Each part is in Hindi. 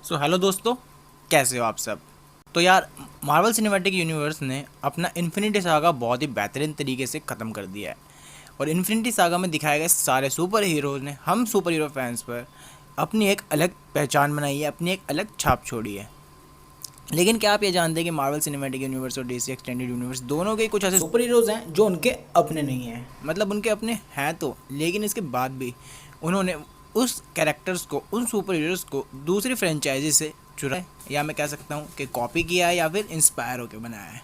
हेलो दोस्तों, कैसे हो आप सब। तो यार, मार्वल सिनेमैटिक यूनिवर्स ने अपना इन्फिनिटी सागा बहुत ही बेहतरीन तरीके से ख़त्म कर दिया है। और इन्फिनिटी सागा में दिखाए गए सारे सुपर हीरोज़ ने हम सुपर हीरो फैंस पर अपनी एक अलग पहचान बनाई है, अपनी एक अलग छाप छोड़ी है। लेकिन क्या आप ये जानते हैं कि मार्वल सिनेमैटिक यूनिवर्स और डीसी एक्सटेंडेड यूनिवर्स दोनों के कुछ ऐसे सुपर हीरोज़ हैं जो उनके अपने नहीं हैं। मतलब उनके अपने हैं तो, लेकिन इसके बाद भी उन्होंने उस कैरेक्टर्स को, उन सुपर हीरोज़ को दूसरी फ्रेंचाइजी से चुरा है, या मैं कह सकता हूँ कि कॉपी किया है या फिर इंस्पायर होकर बनाया है।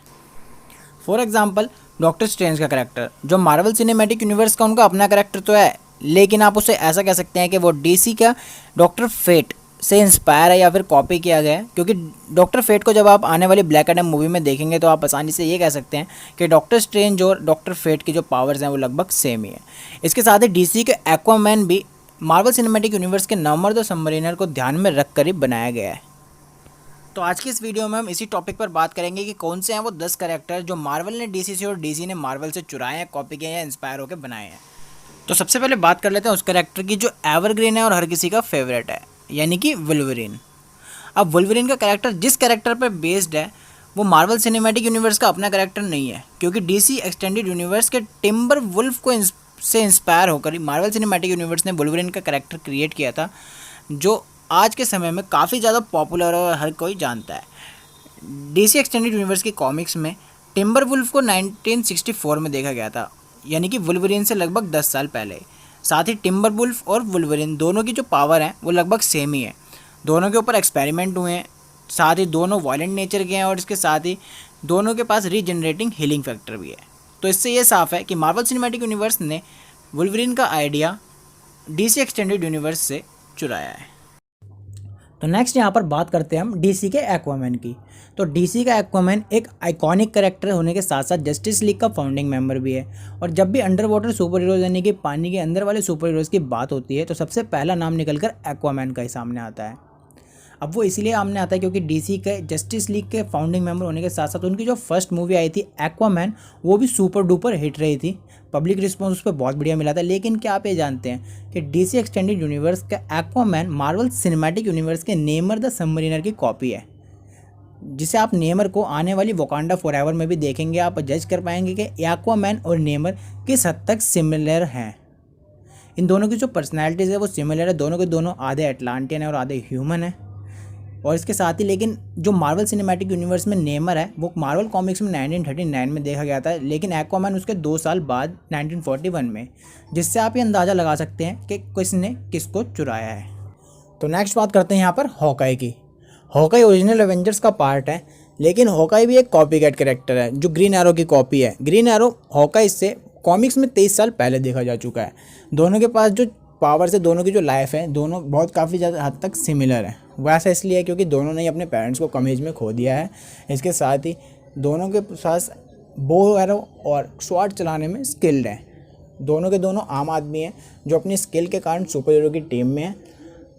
फॉर एग्जाम्पल, डॉक्टर स्ट्रेंज का कैरेक्टर जो मार्वल सिनेमैटिक यूनिवर्स का उनका अपना कैरेक्टर तो है, लेकिन आप उसे ऐसा कह सकते हैं कि वो डीसी का डॉक्टर फेट से इंस्पायर है या फिर कॉपी किया गया है। क्योंकि डॉक्टर फेट को जब आप आने वाली ब्लैक एडम मूवी में देखेंगे तो आप आसानी से ये कह सकते हैं कि डॉक्टर स्ट्रेंज और डॉक्टर फेट की जो पावर्स हैं वो लगभग सेम ही है। इसके साथ ही डीसी के एक्वामैन भी मार्वल सिनेमैटिक यूनिवर्स के नंबर द सबमरीनर को ध्यान में रख कर ही बनाया गया है। तो आज की इस वीडियो में हम इसी टॉपिक पर बात करेंगे कि कौन से हैं वो 10 कैरेक्टर जो मार्वल ने डीसी से और डीसी ने मार्वल से चुराए हैं, कॉपी किए या इंस्पायर होकर बनाए हैं। तो सबसे पहले बात कर लेते हैं उस कैरेक्टर की जो एवरग्रीन है और हर किसी का फेवरेट है, यानी कि वुल्वरीन। अब वुल्वरीन का कैरेक्टर जिस कैरेक्टर पर बेस्ड है वो मार्वल सिनेमैटिक यूनिवर्स का अपना कैरेक्टर नहीं है, क्योंकि डीसी एक्सटेंडेड यूनिवर्स के टिम्बर वुल्फ को से इंस्पायर होकर मार्वल सिनेमैटिक यूनिवर्स ने वुल्वरीन का कैरेक्टर क्रिएट किया था, जो आज के समय में काफ़ी ज़्यादा पॉपुलर और हर कोई जानता है। डीसी एक्सटेंडेड यूनिवर्स की कॉमिक्स में टिम्बर वुल्फ को 1964 में देखा गया था, यानी कि वुल्वरीन से लगभग 10 साल पहले। साथ ही टिम्बर वुल्फ और वुल्वरीन दोनों की जो पावर है वो लगभग सेम ही है। दोनों के ऊपर एक्सपेरिमेंट हुए हैं, साथ ही दोनों वायलेंट नेचर के हैं और इसके साथ ही दोनों के पास रीजनरेटिंग हीलिंग फैक्टर भी है। तो इससे ये साफ है कि मार्वल सिनेमैटिक यूनिवर्स ने वुल्वरीन का आइडिया डीसी एक्सटेंडेड यूनिवर्स से चुराया है। तो नेक्स्ट यहाँ पर बात करते हैं हम डीसी के एक्वामैन की। तो डीसी का एक्वामैन एक आइकॉनिक कैरेक्टर होने के साथ साथ जस्टिस लीग का फाउंडिंग मेंबर भी है। और जब भी अंडर वाटर सुपर हीरोज यानी कि पानी के अंदर वाले सुपर हीरोज़ की बात होती है तो सबसे पहला नाम निकलकर एक्वामैन का ही सामने आता है। अब वो इसलिए सामने आता है क्योंकि डीसी के जस्टिस लीग के फाउंडिंग मेंबर होने के साथ साथ उनकी जो फर्स्ट मूवी आई थी एक्वामैन, वो भी सुपर डुपर हिट रही थी। पब्लिक रिस्पॉन्स उस पर बहुत बढ़िया मिला था। लेकिन क्या आप ये जानते हैं कि डीसी एक्सटेंडेड यूनिवर्स का एक्वामैन मार्वल सिनेमैटिक यूनिवर्स के नेमर द सबमरीनर की कॉपी है, जिसे आप नेमर को आने वाली वकांडा फॉरएवर में भी देखेंगे। आप जज कर पाएंगे कि एक्वामैन और नेमर किस हद तक सिमिलर हैं। इन दोनों की जो पर्सनैलिटीज़ है वो सिमिलर है, दोनों के दोनों आधे अटलांटियन है और आधे ह्यूमन है। और इसके साथ ही लेकिन जो मार्वल सिनेमैटिक यूनिवर्स में नेमर है वो मार्वल कॉमिक्स में 1939 में देखा गया था, लेकिन एक्वामैन उसके 2 साल बाद 1941 में, जिससे आप ये अंदाज़ा लगा सकते हैं कि किसने किसको चुराया है। तो नेक्स्ट बात करते हैं यहाँ पर हॉकाई की। हॉकाई ओरिजिनल एवेंजर्स का पार्ट है, लेकिन हॉकाई भी एक कॉपी कैट कैरेक्टर है जो ग्रीन एरो की कॉपी है। ग्रीन एरो हॉकाई से कॉमिक्स में 23 साल पहले देखा जा चुका है। दोनों के पास जो पावर्स है, दोनों की जो लाइफ है, दोनों बहुत काफ़ी ज़्यादा हद तक सिमिलर है। वैसा इसलिए है क्योंकि दोनों ने अपने पेरेंट्स को कम एज में खो दिया है। इसके साथ ही दोनों के पास बो एरो और स्वॉर्ड चलाने में स्किल्ड हैं। दोनों के दोनों आम आदमी हैं जो अपनी स्किल के कारण सुपर हीरो की टीम में है।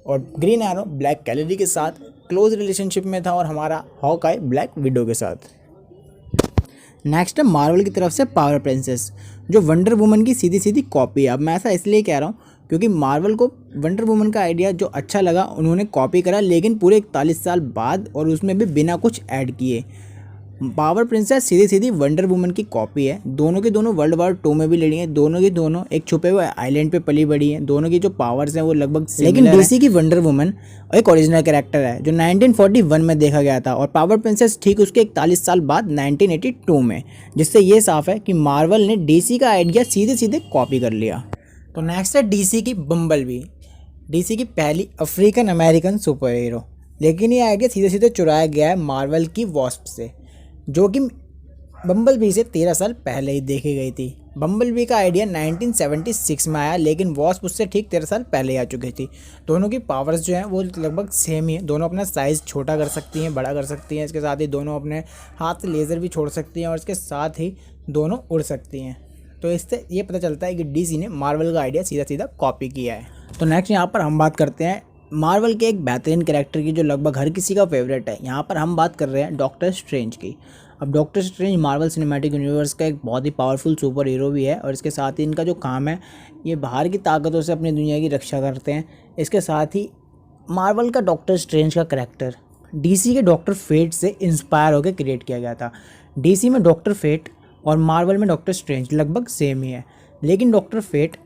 और ग्रीन एरो ब्लैक कैलेरी के साथ क्लोज रिलेशनशिप में था और हमारा हॉकाई ब्लैक विडो के साथ। नेक्स्ट है मार्वल की तरफ से पावर प्रिंसेस, जो वंडर वुमन की सीधी सीधी कॉपी है। अब मैं ऐसा इसलिए कह रहा हूँ क्योंकि मार्वल को वंडर वुमन का आइडिया जो अच्छा लगा उन्होंने कॉपी करा, लेकिन पूरे 41 साल बाद, और उसमें भी बिना कुछ ऐड किए। पावर प्रिंसेस सीधी सीधी वंडर वुमन की कॉपी है। दोनों की दोनों वर्ल्ड वॉर 2 में भी लड़ी हैं। दोनों की दोनों एक छुपे हुए आइलैंड पे पली बड़ी हैं। दोनों की जो पावर्स हैं वो लगभग लेकिन डीसी की वंडर वुमन एक ओरिजिनल कैरेक्टर है जो 1941 में देखा गया था और पावर प्रिंसेस ठीक उसके 41 साल बाद 1982 में, जिससे ये साफ है कि मार्वल ने डीसी का आइडिया सीधे सीधे कॉपी कर लिया। तो नेक्स्ट है डीसी की बम्बलबी, डीसी की पहली अफ्रीकन अमेरिकन सुपर हीरो। लेकिन ये आइडिया सीधे सीधे चुराया गया है मार्वल की वॉस्प से, जो कि बम्बलबी से 13 साल पहले ही देखी गई थी। बम्बलबी का आइडिया 1976 में आया, लेकिन वॉस्प उससे ठीक 13 साल पहले आ चुकी थी। दोनों की पावर्स जो हैं वो लगभग सेम ही है। दोनों अपना साइज़ छोटा कर सकती हैं, बड़ा कर सकती हैं। इसके साथ ही दोनों अपने हाथ से लेज़र भी छोड़ सकती हैं और इसके साथ ही दोनों उड़ सकती हैं। तो इससे ये पता चलता है कि डीसी ने मार्वल का आइडिया सीधा सीधा कॉपी किया है। तो नेक्स्ट यहाँ पर हम बात करते हैं मार्वल के एक बेहतरीन कैरेक्टर की जो लगभग हर किसी का फेवरेट है। यहाँ पर हम बात कर रहे हैं डॉक्टर स्ट्रेंज की। अब doctor strange Marvel Cinematic Universe का एक बहुत ही पावरफुल सुपर हीरो भी है और इसके साथ ही इनका जो काम है ये बाहर की ताकतों से अपनी दुनिया की रक्षा करते हैं। इसके साथ ही मार्वल का डॉक्टर स्ट्रेंज का करैक्टर डीसी के डॉक्टर फेट से इंस्पायर होकर क्रिएट किया गया था। डीसी में डॉक्टर फेट और मार्वल में डॉक्टर स्ट्रेंज लगभग सेम ही है, लेकिन डॉक्टर फेट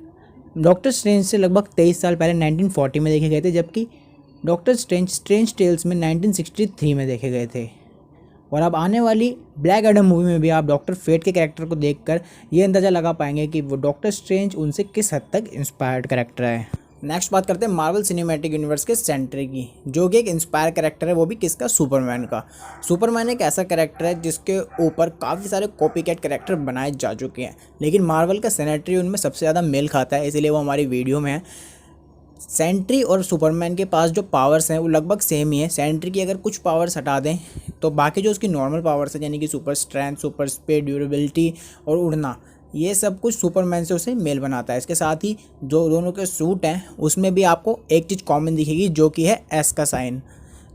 डॉक्टर स्ट्रेंज से लगभग 23 साल पहले 1940 में देखे गए थे, जबकि डॉक्टर स्ट्रेंज टेल्स में 1963 में देखे गए थे। और अब आने वाली ब्लैक एडम मूवी में भी आप डॉक्टर फेट के कैरेक्टर को देखकर ये अंदाज़ा लगा पाएंगे कि वो डॉक्टर स्ट्रेंज उनसे किस हद तक इंस्पायर्ड कैरेक्टर है। नेक्स्ट बात करते हैं मार्वल सिनेमैटिक यूनिवर्स के सेंट्री की, जो कि एक इंस्पायर कैरेक्टर है, वो भी किसका, सुपरमैन का। सुपरमैन एक ऐसा कैरेक्टर है जिसके ऊपर काफ़ी सारे कॉपी कैट कैरेक्टर बनाए जा चुके हैं, लेकिन मार्वल का सेंट्री उनमें सबसे ज़्यादा मेल खाता है, इसीलिए वो हमारी वीडियो में है। सेंट्री और सुपरमैन के पास जो पावर्स हैं वो लगभग सेम ही है। सेंट्री की अगर कुछ पावर्स हटा दें तो बाकी जो उसकी नॉर्मल पावर्स है, यानी कि super strength, super speed, durability और उड़ना, ये सब कुछ सुपरमैन से उसे मेल बनाता है। इसके साथ ही जो दोनों के सूट हैं उसमें भी आपको एक चीज़ कॉमन दिखेगी, जो कि है एस का साइन।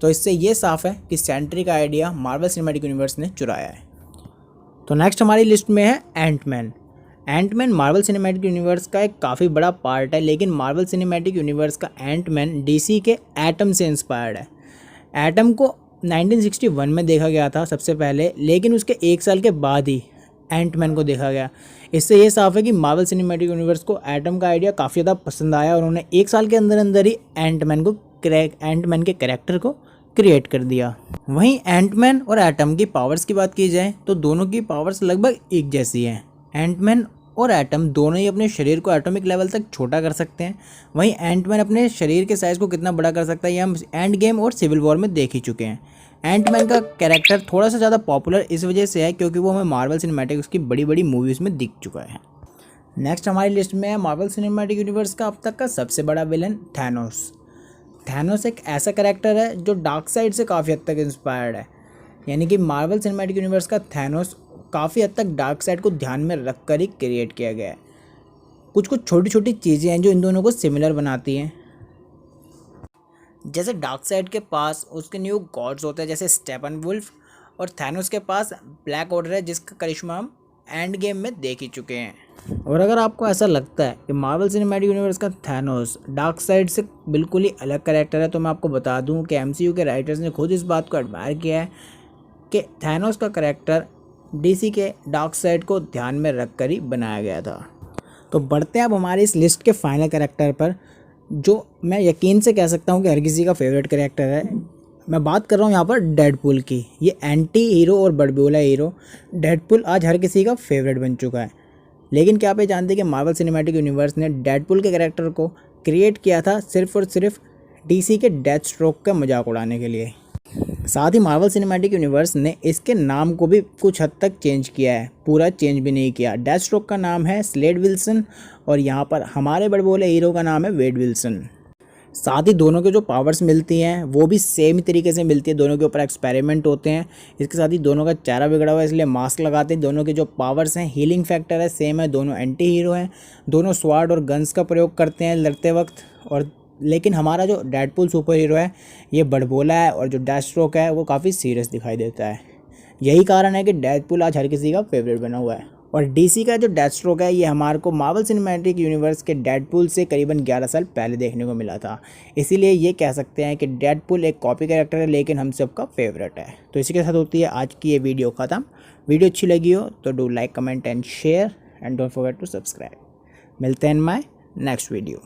तो इससे ये साफ है कि सेंट्री का आइडिया मार्वल सिनेमैटिक यूनिवर्स ने चुराया है। तो नेक्स्ट हमारी लिस्ट में है Ant Man. Ant Man Marvel Cinematic Universe का एक काफ़ी बड़ा पार्ट है, लेकिन मार्वल सिनेमैटिक यूनिवर्स का एंटमैन डीसी के एटम से इंस्पायर्ड है। एटम को 1961 में देखा गया था सबसे पहले, लेकिन उसके 1 साल के बाद ही एंटमैन को देखा गया। इससे ये साफ है कि मार्वल सिनेमैटिक यूनिवर्स को एटम का आइडिया काफ़ी ज़्यादा पसंद आया और उन्होंने 1 साल के अंदर अंदर ही एंटमैन के कैरेक्टर को क्रिएट कर दिया। वहीं एंटमैन और एटम की पावर्स की बात की जाए तो दोनों की पावर्स लगभग एक जैसी हैं। एंटमैन और एटम दोनों ही अपने शरीर को एटॉमिक लेवल तक छोटा कर सकते हैं। वहीं एंटमैन अपने शरीर के साइज़ को कितना बड़ा कर सकता है ये हम एंड गेम और सिविल वॉर में देख ही चुके हैं। एंटमैन का कैरेक्टर थोड़ा सा ज़्यादा पॉपुलर इस वजह से है क्योंकि वो हमें मार्वल सिनेमैटिक्स की बड़ी बड़ी मूवीज़ में दिख चुका है। नेक्स्ट हमारी लिस्ट में है मार्वल सिनेमैटिक यूनिवर्स का अब तक का सबसे बड़ा विलन थैनोस। थैनोस एक ऐसा कैरेक्टर है जो डार्क साइड से काफ़ी हद तक इंस्पायर्ड है, यानी कि मार्वल सिनेमैटिक यूनिवर्स का थैनोस काफ़ी हद तक डार्क साइड को ध्यान में रख कर ही क्रिएट किया गया है। कुछ कुछ छोटी छोटी चीज़ें हैं जो इन दोनों को सिमिलर बनाती हैं। जैसे डार्क साइड के पास उसके न्यू गॉड्स होते हैं जैसे स्टेपन वुल्फ, और थैनोस के पास ब्लैक ऑर्डर है जिसका करिश्मा हम एंड गेम में देख ही चुके हैं। और अगर आपको ऐसा लगता है कि मार्वल सिनेमैटिक यूनिवर्स का थैनोस डार्क साइड से बिल्कुल ही अलग कैरेक्टर है, तो मैं आपको बता दूं कि एमसीयू के राइटर्स ने खुद इस बात को एडमायर किया है कि थैनोस का कैरेक्टर डीसी के डार्क साइड को ध्यान में रख कर ही बनाया गया था। तो बढ़ते हैं अब हमारी इस लिस्ट के फाइनल कैरेक्टर पर, जो मैं यकीन से कह सकता हूँ कि हर किसी का फेवरेट कैरेक्टर है। मैं बात कर रहा हूँ यहाँ पर डेडपुल की। ये एंटी हीरो और बड़बोला हीरो डेडपुल आज हर किसी का फेवरेट बन चुका है। लेकिन क्या आप ये जानते हैं कि मार्वल सिनेमैटिक यूनिवर्स ने डेडपुल के कैरेक्टर को क्रिएट किया था सिर्फ और सिर्फ डीसी के डेथ स्ट्रोक का मजाक उड़ाने के लिए। साथ ही मार्वल सिनेमैटिक यूनिवर्स ने इसके नाम को भी कुछ हद तक चेंज किया है, पूरा चेंज भी नहीं किया। डेथ स्ट्रोक का नाम है स्लेड विल्सन और यहाँ पर हमारे बड़बोले हीरो का नाम है वेड विल्सन। साथ ही दोनों के जो पावर्स मिलती हैं वो भी सेम ही तरीके से मिलती है, दोनों के ऊपर एक्सपेरिमेंट होते हैं। इसके साथ ही दोनों का चेहरा बिगड़ा हुआ है इसलिए मास्क लगाते हैं। दोनों के जो पावर्स हैं, हीलिंग फैक्टर है सेम है, दोनों एंटी हीरो हैं, दोनों स्वार्ड और गन्स का प्रयोग करते हैं लड़ते वक्त। और लेकिन हमारा जो डेडपुल सुपर हीरो है ये बड़बोला है और जो डेथ स्ट्रोक है वो काफ़ी सीरियस दिखाई देता है। यही कारण है कि डेडपुल आज हर किसी का फेवरेट बना हुआ है। और डीसी का जो डेथ स्ट्रोक है ये हमारे को मार्वल सिनेमैटिक यूनिवर्स के डेडपुल से करीबन 11 साल पहले देखने को मिला था। इसीलिए ये कह सकते हैं कि डेडपुल एक कॉपी कैरेक्टर है लेकिन हम सबका फेवरेट है। तो इसी के साथ होती है आज की ये वीडियो ख़त्म। वीडियो अच्छी लगी हो तो do like, comment and share and don't forget to subscribe. मिलते हैं इन माय नेक्स्ट वीडियो।